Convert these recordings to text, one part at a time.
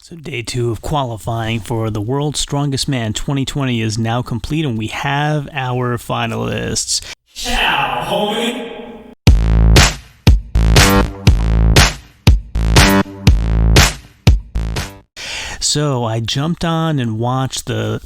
So day 2 of qualifying for the World's Strongest Man 2020 is now complete, and we have our finalists. Ciao, homie! So I jumped on and watched the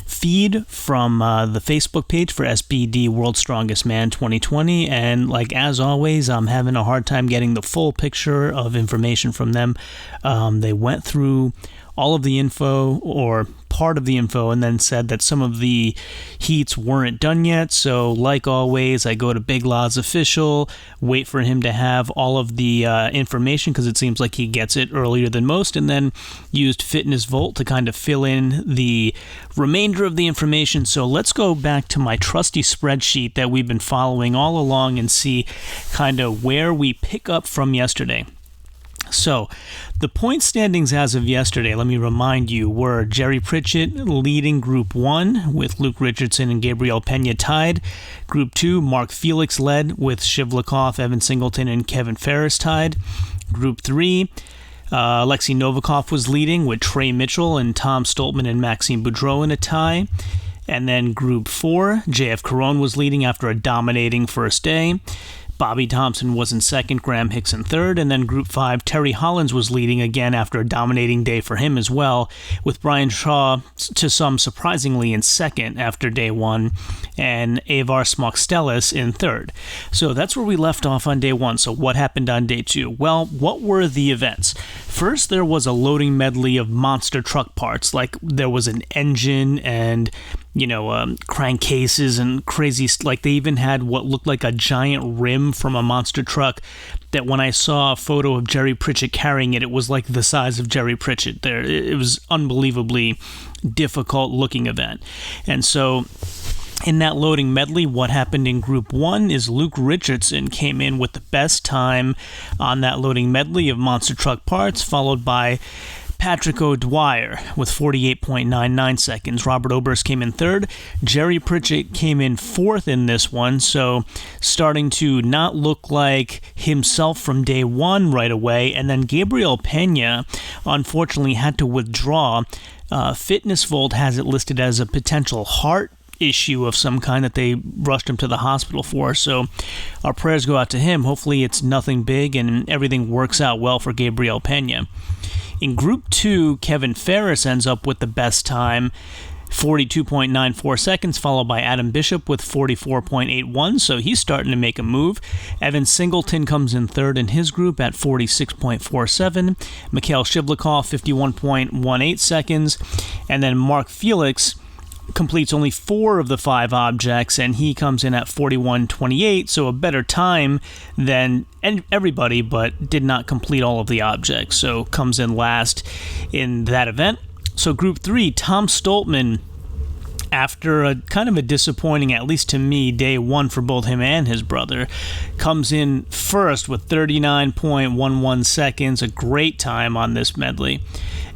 feed from the Facebook page for SBD World's Strongest Man 2020, and like as always, I'm having a hard time getting the full picture of information from them. They went through all of the info, or part of the info, and then said that some of the heats weren't done yet. So like always, I go to Big Law's official, wait for him to have all of the information, because it seems like he gets it earlier than most, and then used Fitness Volt to kind of fill in the remainder of the information. So let's go back to my trusty spreadsheet that we've been following all along and see kind of where we pick up from yesterday. So, the point standings as of yesterday, let me remind you, were Jerry Pritchett leading Group 1 with Luke Richardson and Gabriel Pena tied. Group 2, Mark Felix led with Shivlikov, Evan Singleton, and Kevin Ferris tied. Group 3, Alexei Novikov was leading with Trey Mitchell and Tom Stoltman and Maxime Boudreau in a tie. And then Group 4, JF Caron was leading after a dominating first day. Bobby Thompson was in second, Graham Hicks in third, and then Group 5, Terry Hollins was leading again after a dominating day for him as well, with Brian Shaw to some surprisingly in second after day 1, and Avar Smokstelis in third. So that's where we left off on day 1. So what happened on day 2? Well, what were the events? First, there was a loading medley of monster truck parts, like there was an engine and crankcases and crazy, like they even had what looked like a giant rim from a monster truck that when I saw a photo of Jerry Pritchett carrying it, it was like the size of Jerry Pritchett. It was unbelievably difficult looking event. And so in that loading medley, what happened in Group 1 is Luke Richardson came in with the best time on that loading medley of monster truck parts, followed by Patrick O'Dwyer with 48.99 seconds. Robert Oberst came in third. Jerry Pritchett came in fourth in this one, so starting to not look like himself from day 1 right away. And then Gabriel Pena, unfortunately, had to withdraw. Fitness Volt has it listed as a potential heart issue of some kind that they rushed him to the hospital for. So our prayers go out to him. Hopefully it's nothing big and everything works out well for Gabriel Pena. In Group 2, Kevin Ferris ends up with the best time, 42.94 seconds, followed by Adam Bishop with 44.81, so he's starting to make a move. Evan Singleton comes in third in his group at 46.47, Mikhail Shivlikov, 51.18 seconds, and then Mark Felix completes only 4 of the 5 objects, and he comes in at 41.28, so a better time than everybody, but did not complete all of the objects, so comes in last in that event. So Group 3, Tom Stoltman, after a kind of a disappointing, at least to me, day 1 for both him and his brother, comes in first with 39.11 seconds, a great time on this medley.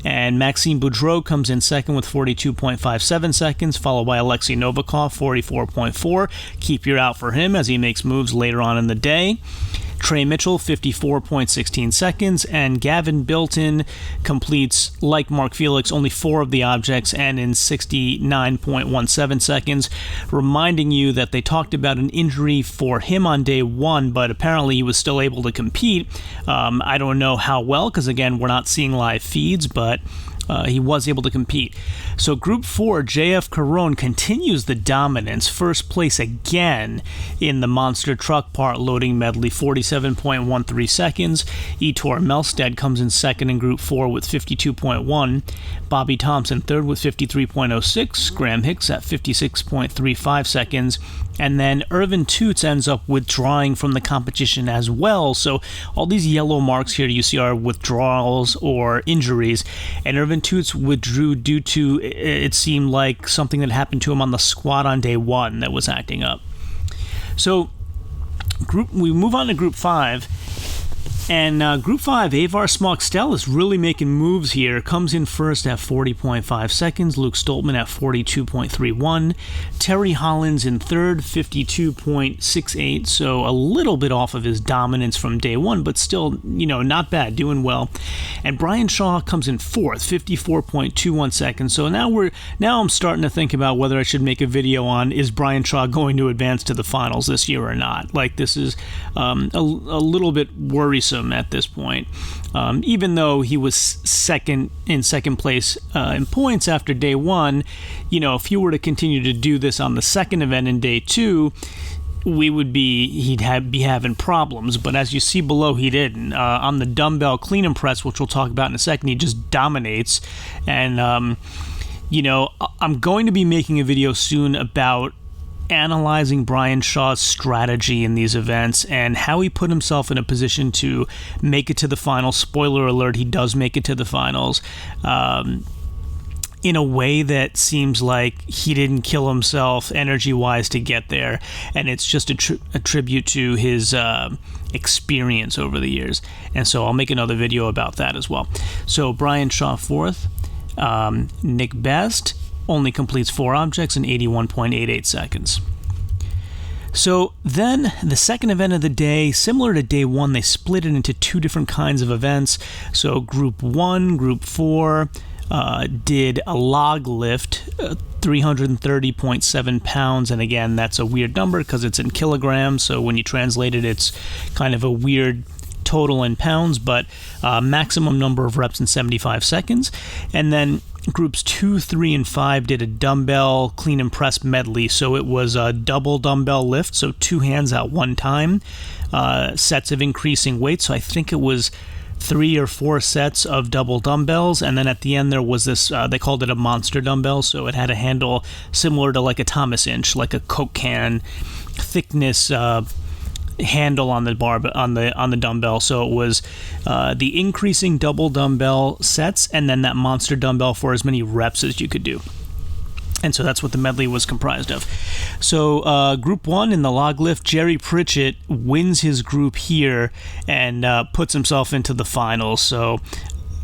And Maxime Boudreau comes in second with 42.57 seconds, followed by Alexei Novikov, 44.4. Keep your eye out for him as he makes moves later on in the day. Trey Mitchell, 54.16 seconds, and Gavin Bilton completes, like Mark Felix, only 4 of the objects and in 69.17 seconds, reminding you that they talked about an injury for him on day 1, but apparently he was still able to compete. I don't know how well, because again, we're not seeing live feeds, but he was able to compete. So Group 4, JF Caron continues the dominance, first place again in the monster truck part loading medley, 47.13 seconds. Etor Melstead comes in second in Group 4 with 52.1. Bobby Thompson third with 53.06. Graham Hicks at 56.35 seconds. And then Irvin Toots ends up withdrawing from the competition as well. So all these yellow marks here you see are withdrawals or injuries. And Irvin Toots withdrew due to, it seemed like, something that happened to him on the squat on day 1 that was acting up. So we move on to Group 5. And Group 5, Avar Smogstel is really making moves here. Comes in first at 40.5 seconds. Luke Stoltman at 42.31. Terry Hollins in third, 52.68. So a little bit off of his dominance from day one, but still, not bad, doing well. And Brian Shaw comes in fourth, 54.21 seconds. So now I'm starting to think about whether I should make a video on, is Brian Shaw going to advance to the finals this year or not? Like, this is a little bit worrisome at this point. Even though he was second place in points after day one, if you were to continue to do this on the second event in day two, he'd be having problems. But as you see below, he didn't. On the dumbbell clean and press, which we'll talk about in a second, he just dominates. And I'm going to be making a video soon about analyzing Brian Shaw's strategy in these events and how he put himself in a position to make it to the finals. Spoiler alert, he does make it to the finals in a way that seems like he didn't kill himself energy-wise to get there, and it's just a tribute to his experience over the years. And so I'll make another video about that as well. So Brian Shaw fourth. Nick Best only completes 4 objects in 81.88 seconds. So then the second event of the day, similar to day one, they split it into 2 different kinds of events. So Group 1, Group 4 did a log lift, 330.7 pounds. And again, that's a weird number because it's in kilograms. So when you translate it, it's kind of a weird total in pounds, but maximum number of reps in 75 seconds. And then Groups 2, 3, and 5 did a dumbbell clean and press medley. So it was a double dumbbell lift, so 2 hands at one time, sets of increasing weight. So I think it was 3 or 4 sets of double dumbbells, and then at the end there was this, they called it a monster dumbbell, so it had a handle similar to like a Thomas inch, like a Coke can thickness handle on the bar, on the dumbbell. So it was the increasing double dumbbell sets and then that monster dumbbell for as many reps as you could do. And so that's what the medley was comprised of. So Group 1 in the log lift, Jerry Pritchett wins his group here and puts himself into the finals. So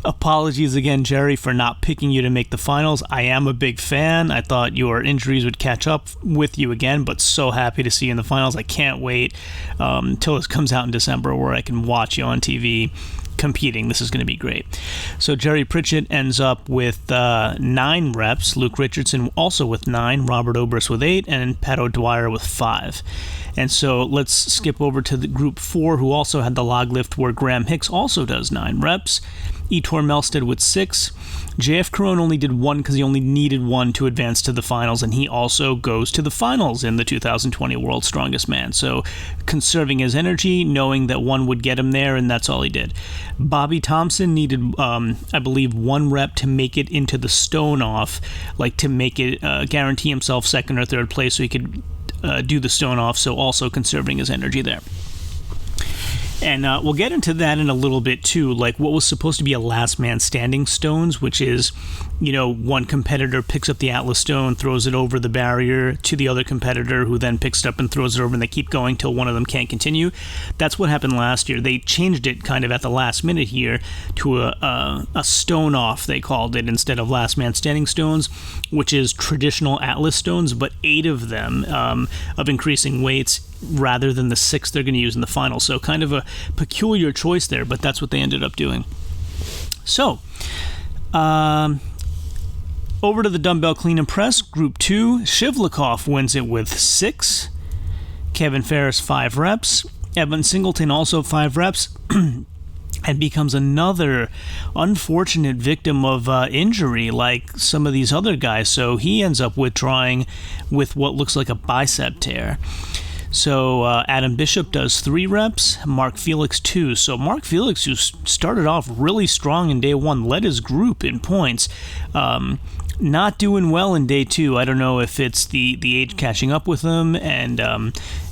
apologies again, Jerry, for not picking you to make the finals. I am a big fan. I thought your injuries would catch up with you again, but so happy to see you in the finals. I can't wait until this comes out in December where I can watch you on TV competing. This is going to be great. So Jerry Pritchett ends up with 9 reps. Luke Richardson also with 9. Robert Obrist with 8. And Pat O'Dwyer with 5. And so let's skip over to the Group 4, who also had the log lift, where Graham Hicks also does 9 reps. Etor Melstead with 6. JF Carone only did 1 because he only needed 1 to advance to the finals, and he also goes to the finals in the 2020 World's Strongest Man. So conserving his energy, knowing that 1 would get him there, and that's all he did. Bobby Thompson needed, I believe, 1 rep to make it into the stone off, like to make it guarantee himself second or third place so he could do the stone off, so also conserving his energy there. And we'll get into that in a little bit too, like what was supposed to be a last man standing stones, which is, one competitor picks up the Atlas stone, throws it over the barrier to the other competitor, who then picks it up and throws it over, and they keep going till one of them can't continue. That's what happened last year. They changed it kind of at the last minute here to a stone off, they called it, instead of last man standing stones, which is traditional Atlas stones, but 8 of them of increasing weights, rather than the 6 they're going to use in the final. So kind of a peculiar choice there, but that's what they ended up doing. So over to the dumbbell clean and press, Group 2, Shivlikov wins it with 6. Kevin Ferris 5 reps. Evan Singleton also 5 reps. And becomes another unfortunate victim of injury like some of these other guys. So he ends up withdrawing with what looks like a bicep tear. So Adam Bishop does 3 reps, Mark Felix 2. So Mark Felix, who started off really strong in day 1, led his group in points. Not doing well in day 2. I don't know if it's the age catching up with him and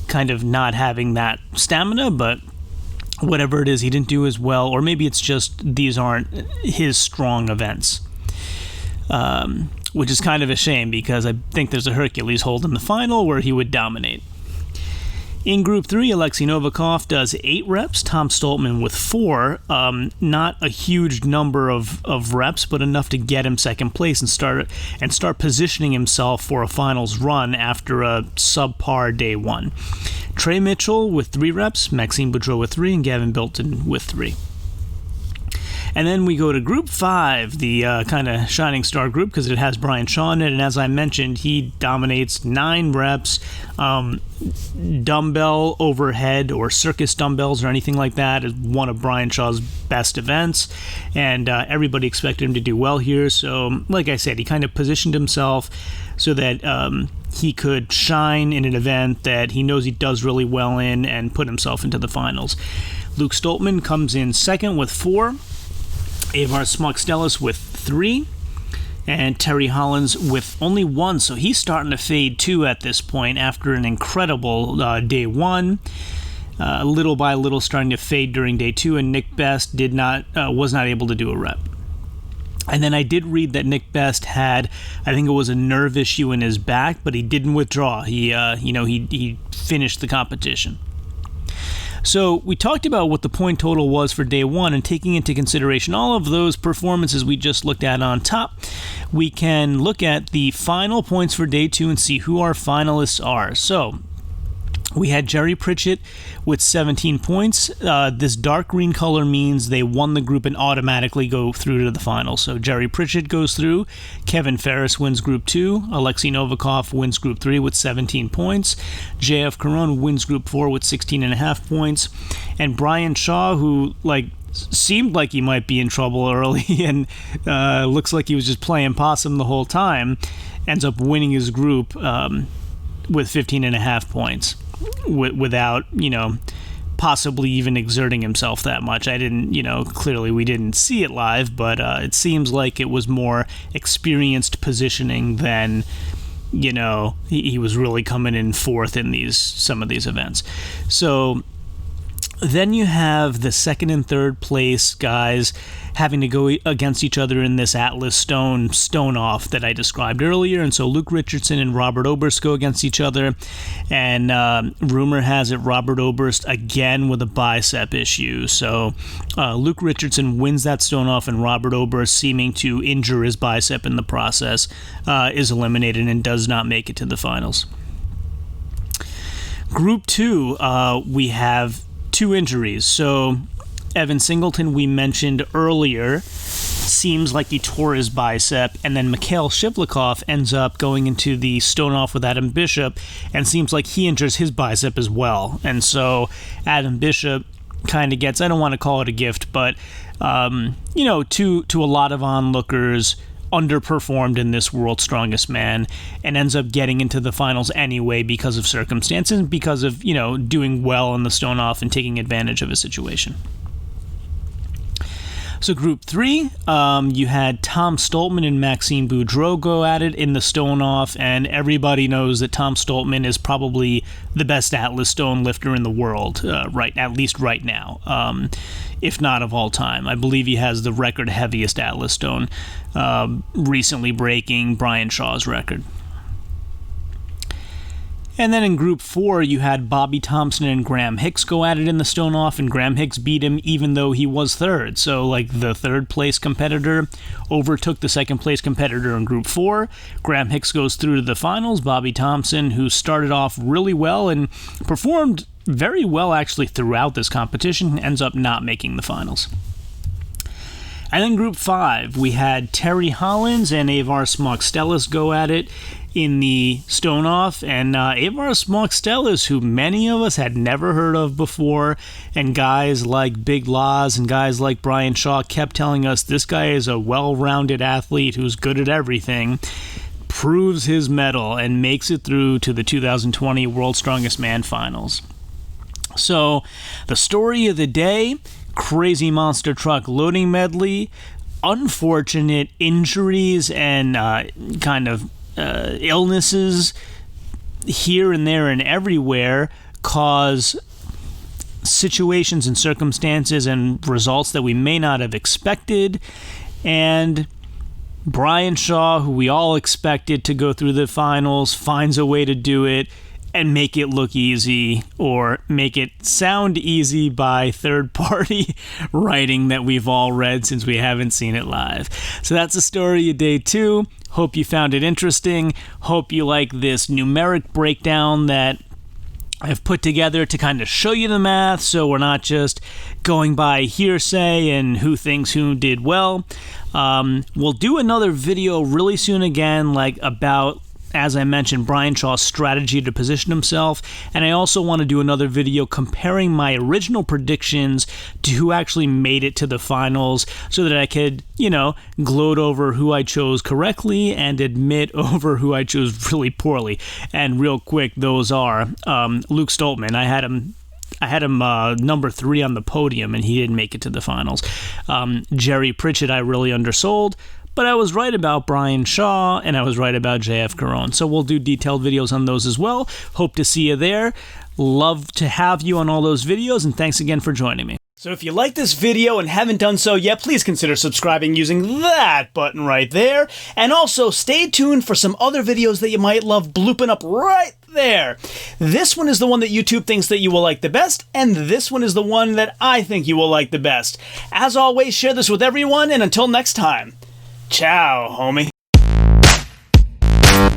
kind of not having that stamina, but whatever it is, he didn't do as well. Or maybe it's just these aren't his strong events. Which is kind of a shame because I think there's a Hercules hold in the final where he would dominate. In Group 3, Alexei Novikov does 8 reps, Tom Stoltman with 4. Not a huge number of reps, but enough to get him second place and start positioning himself for a finals run after a subpar day 1. Trey Mitchell with 3 reps, Maxime Boudreau with 3, and Gavin Bilton with 3. And then we go to Group 5, the kind of shining star group, because it has Brian Shaw in it. And as I mentioned, he dominates 9 reps, dumbbell overhead or circus dumbbells or anything like that is one of Brian Shaw's best events. And everybody expected him to do well here. So, like I said, he kind of positioned himself so that he could shine in an event that he knows he does really well in and put himself into the finals. Luke Stoltman comes in second with 4. Avar Smokstelis with 3, and Terry Hollins with only 1. So he's starting to fade too at this point after an incredible day 1. Little by little starting to fade during day 2, and Nick Best was not able to do a rep. And then I did read that Nick Best had, I think it was a nerve issue in his back, but he didn't withdraw. He finished the competition. So we talked about what the point total was for day 1, and taking into consideration all of those performances we just looked at on top, we can look at the final points for day 2 and see who our finalists are. So we had Jerry Pritchett with 17 points. This dark green color means they won the group and automatically go through to the final. So Jerry Pritchett goes through. Kevin Ferris wins Group 2. Alexei Novikov wins Group 3 with 17 points. JF Caron wins Group 4 with 16.5 points. And Brian Shaw, who seemed like he might be in trouble early and looks like he was just playing possum the whole time, ends up winning his group with 15.5 points. Without, possibly even exerting himself that much. I didn't, clearly we didn't see it live, but it seems like it was more experienced positioning than, he was really coming in fourth in some of these events. So then you have the second and third place guys having to go against each other in this Atlas stone off that I described earlier. And so Luke Richardson and Robert Oberst go against each other. And rumor has it Robert Oberst again with a bicep issue. So Luke Richardson wins that stone off, and Robert Oberst, seeming to injure his bicep in the process, is eliminated and does not make it to the finals. Group 2, we have 2 injuries. So Evan Singleton, we mentioned earlier, seems like he tore his bicep, and then Mikhail Shivlikov ends up going into the stone off with Adam Bishop and seems like he injures his bicep as well. And so Adam Bishop kind of gets, I don't want to call it a gift, but to a lot of onlookers, underperformed in this World's Strongest Man and ends up getting into the finals anyway because of circumstances, because of, doing well in the stone off and taking advantage of a situation. So Group 3, you had Tom Stoltman and Maxime Boudreau go at it in the stone off, and everybody knows that Tom Stoltman is probably the best Atlas stone lifter in the world, at least right now, if not of all time. I believe he has the record heaviest Atlas stone, recently breaking Brian Shaw's record. And then in Group 4, you had Bobby Thompson and Graham Hicks go at it in the stone off, and Graham Hicks beat him even though he was third. So, the third place competitor overtook the second place competitor in Group 4. Graham Hicks goes through to the finals. Bobby Thompson, who started off really well and performed very well actually throughout this competition, ends up not making the finals. And then Group 5, we had Terry Hollins and Avar Smokstelis go at it in the stone off, and Avar Smokstelis, who many of us had never heard of before, and guys like Big Laz and guys like Brian Shaw kept telling us this guy is a well-rounded athlete who's good at everything, proves his mettle and makes it through to the 2020 World's Strongest Man finals. So the story of the day, crazy monster truck loading medley, unfortunate injuries and illnesses here and there and everywhere cause situations and circumstances and results that we may not have expected. And Brian Shaw, who we all expected to go through the finals, finds a way to do it, and make it look easy or make it sound easy by third-party writing that we've all read since we haven't seen it live. So that's the story of day 2. Hope you found it interesting. Hope you like this numeric breakdown that I've put together to kind of show you the math, so we're not just going by hearsay and who thinks who did well. We'll do another video really soon again, like about, as I mentioned, Brian Shaw's strategy to position himself. And I also want to do another video comparing my original predictions to who actually made it to the finals so that I could, gloat over who I chose correctly and admit over who I chose really poorly. And real quick, those are Luke Stoltman. I had him number 3 on the podium, and he didn't make it to the finals. Jerry Pritchett, I really undersold. But I was right about Brian Shaw, and I was right about JF Caron. So we'll do detailed videos on those as well. Hope to see you there. Love to have you on all those videos, and thanks again for joining me. So if you like this video and haven't done so yet, please consider subscribing using that button right there. And also, stay tuned for some other videos that you might love blooping up right there. This one is the one that YouTube thinks that you will like the best, and this one is the one that I think you will like the best. As always, share this with everyone, and until next time, ciao, homie.